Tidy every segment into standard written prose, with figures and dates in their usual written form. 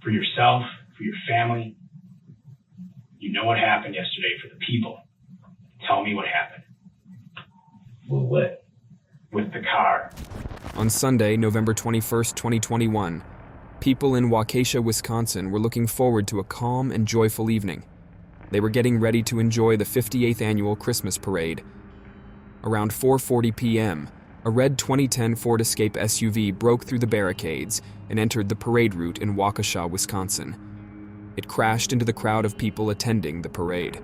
for yourself, for your family. You know what happened yesterday for the people. Tell me what happened. Well, what? With the car. On Sunday, November 21st, 2021, people in Waukesha, Wisconsin were looking forward to a calm and joyful evening. They were getting ready to enjoy the 58th annual Christmas parade. Around 4:40 p.m., a red 2010 Ford Escape SUV broke through the barricades and entered the parade route in Waukesha, Wisconsin. It crashed into the crowd of people attending the parade.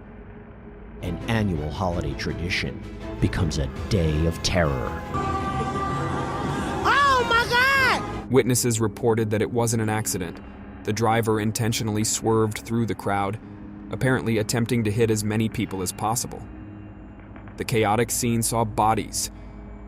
An annual holiday tradition becomes a day of terror. Oh my God! Witnesses reported that it wasn't an accident. The driver intentionally swerved through the crowd, apparently attempting to hit as many people as possible. The chaotic scene saw bodies,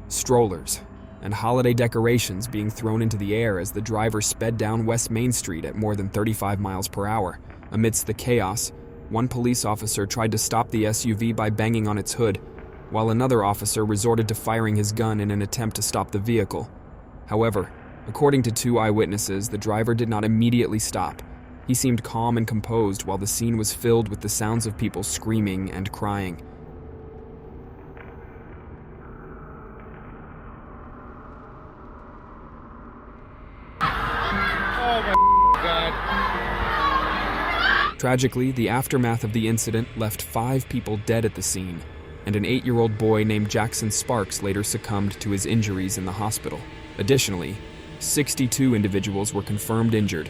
strollers, and holiday decorations being thrown into the air as the driver sped down West Main Street at more than 35 miles per hour. Amidst the chaos, one police officer tried to stop the SUV by banging on its hood, while another officer resorted to firing his gun in an attempt to stop the vehicle. However, according to 2 eyewitnesses, the driver did not immediately stop. He seemed calm and composed while the scene was filled with the sounds of people screaming and crying. Tragically, the aftermath of the incident left 5 people dead at the scene, and an 8-year-old boy named Jackson Sparks later succumbed to his injuries in the hospital. Additionally, 62 individuals were confirmed injured,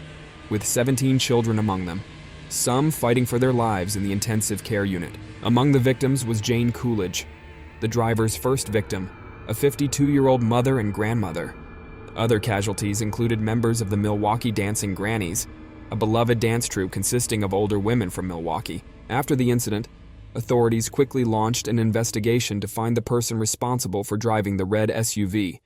with 17 children among them, some fighting for their lives in the intensive care unit. Among the victims was Jane Coolidge, the driver's first victim, a 52-year-old mother and grandmother. Other casualties included members of the Milwaukee Dancing Grannies, a beloved dance troupe consisting of older women from Milwaukee. After the incident, authorities quickly launched an investigation to find the person responsible for driving the red SUV.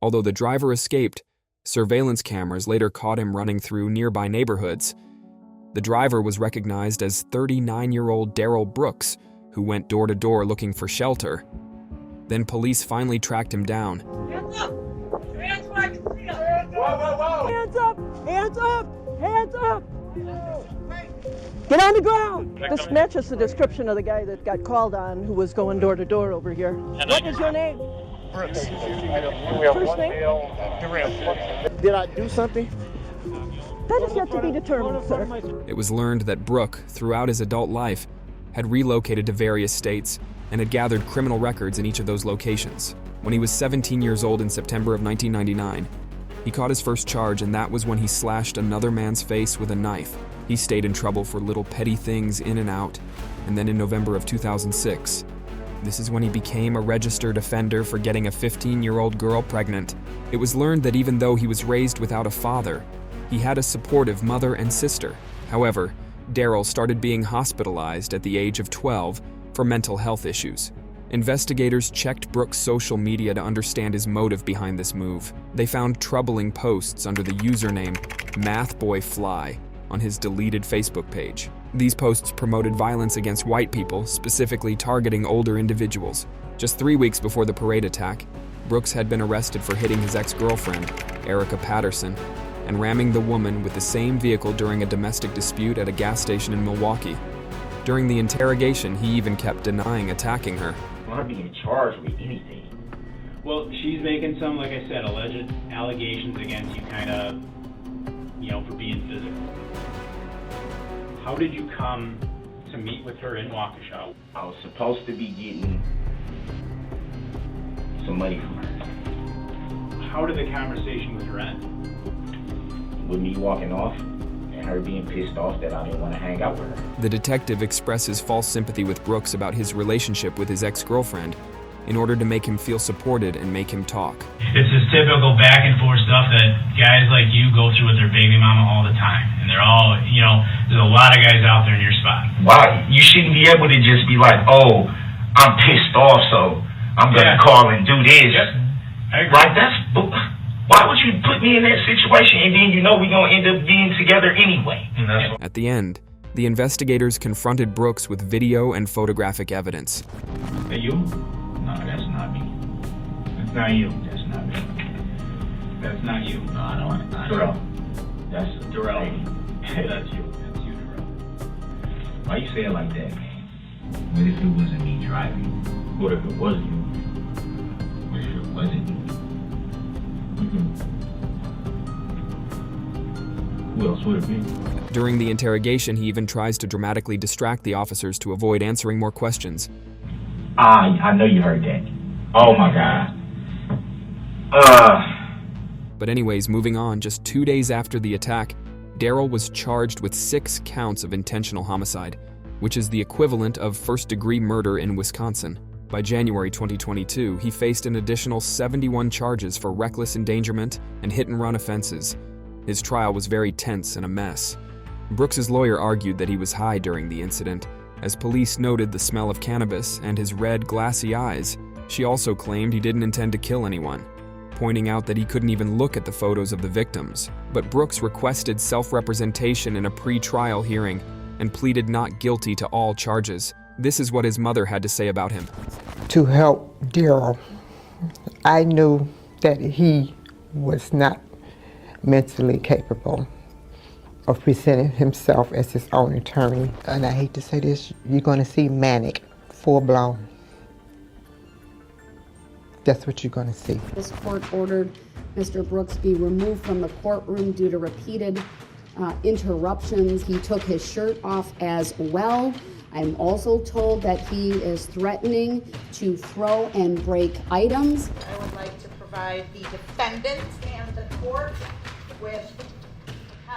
Although the driver escaped, surveillance cameras later caught him running through nearby neighborhoods. The driver was recognized as 39-year-old Darrell Brooks, who went door to door looking for shelter. Then police finally tracked him down. Hands up! Hands where I can see them! Whoa, whoa, whoa! Hands up! Hands up! Hands up! Get on the ground! This matches the description of the guy that got called on who was going door to door over here. What is your name? Brooks. First name? Darrell. Did I do something? That is yet to be determined, sir. It was learned that Brooke, throughout his adult life, had relocated to various states and had gathered criminal records in each of those locations. When he was 17 years old in September of 1999, he caught his first charge, and that was when he slashed another man's face with a knife. He stayed in trouble for little petty things in and out, and then in November of 2006, this is when he became a registered offender for getting a 15-year-old girl pregnant. It was learned that even though he was raised without a father, he had a supportive mother and sister. However, Darrell started being hospitalized at the age of 12 for mental health issues. Investigators checked Brooks' social media to understand his motive behind this move. They found troubling posts under the username MathBoyFly on his deleted Facebook page. These posts promoted violence against white people, specifically targeting older individuals. Just 3 weeks before the parade attack, Brooks had been arrested for hitting his ex-girlfriend, Erica Patterson, and ramming the woman with the same vehicle during a domestic dispute at a gas station in Milwaukee. During the interrogation, he even kept denying attacking her. I'm not being charged with anything. Well, she's making some, like I said, alleged allegations against you, kind of, for being physical. How did you come to meet with her in Waukesha? I was supposed to be getting some money from her. How did the conversation with her end? With me walking off and her being pissed off that I didn't want to hang out with her. The detective expresses false sympathy with Brooks about his relationship with his ex-girlfriend in order to make him feel supported and make him talk. It's this typical back and forth stuff that guys like you go through with their baby mama all the time. And they're all, there's a lot of guys out there in your spot. Why? You shouldn't be able to just be like, oh, I'm pissed off, so I'm going to call and do this. Yep. I agree. Like, why would you put me in that situation and then we're going to end up being together anyway? At the end, the investigators confronted Brooks with video and photographic evidence. Hey, you? No, that's not me. That's not you. That's not me. That's not you. No, I know. Darrell. That's Darrell. That's you, Darrell. Why you say it like that, man? What if it wasn't me driving? What if it was you? What if it wasn't you? Who else would it be? During the interrogation, he even tries to dramatically distract the officers to avoid answering more questions. I know you heard that. Oh my God. But anyways, moving on, just 2 days after the attack, Darrell was charged with 6 counts of intentional homicide, which is the equivalent of first-degree murder in Wisconsin. By January 2022, he faced an additional 71 charges for reckless endangerment and hit-and-run offenses. His trial was very tense and a mess. Brooks's lawyer argued that he was high during the incident, as police noted the smell of cannabis and his red, glassy eyes. She also claimed he didn't intend to kill anyone, pointing out that he couldn't even look at the photos of the victims. But Brooks requested self-representation in a pre-trial hearing and pleaded not guilty to all charges. This is what his mother had to say about him. To help Darrell, I knew that he was not mentally capable of presenting himself as his own attorney. And I hate to say this, you're going to see manic, full-blown. That's what you're going to see. This court ordered Mr. Brooks be removed from the courtroom due to repeated interruptions. He took his shirt off as well. I'm also told that he is threatening to throw and break items. I would like to provide the defendant and the court with.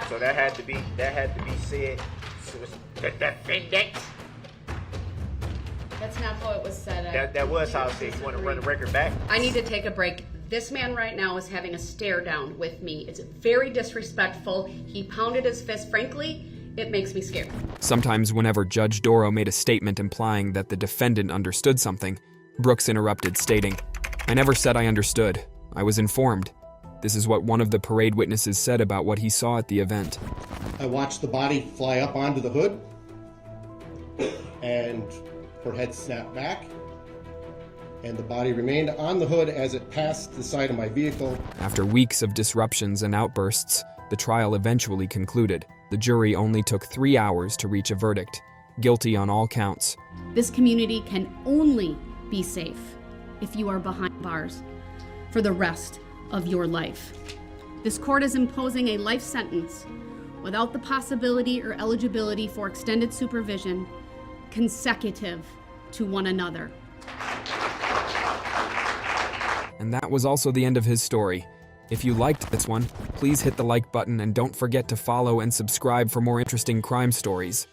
So that had to be said. So it's the defendant. That's not how it was said. That was how it said. You want to run the record back? I need to take a break. This man right now is having a stare down with me. It's very disrespectful. He pounded his fist. Frankly, it makes me scared. Sometimes whenever Judge Doro made a statement implying that the defendant understood something, Brooks interrupted, stating, "I never said I understood. I was informed." This is what one of the parade witnesses said about what he saw at the event. I watched the body fly up onto the hood, and her head snapped back, and the body remained on the hood as it passed the side of my vehicle. After weeks of disruptions and outbursts, the trial eventually concluded. The jury only took 3 hours to reach a verdict, guilty on all counts. This community can only be safe if you are behind bars for the rest of your life. This court is imposing a life sentence without the possibility or eligibility for extended supervision consecutive to one another. And that was also the end of his story. If you liked this one, please hit the like button and don't forget to follow and subscribe for more interesting crime stories.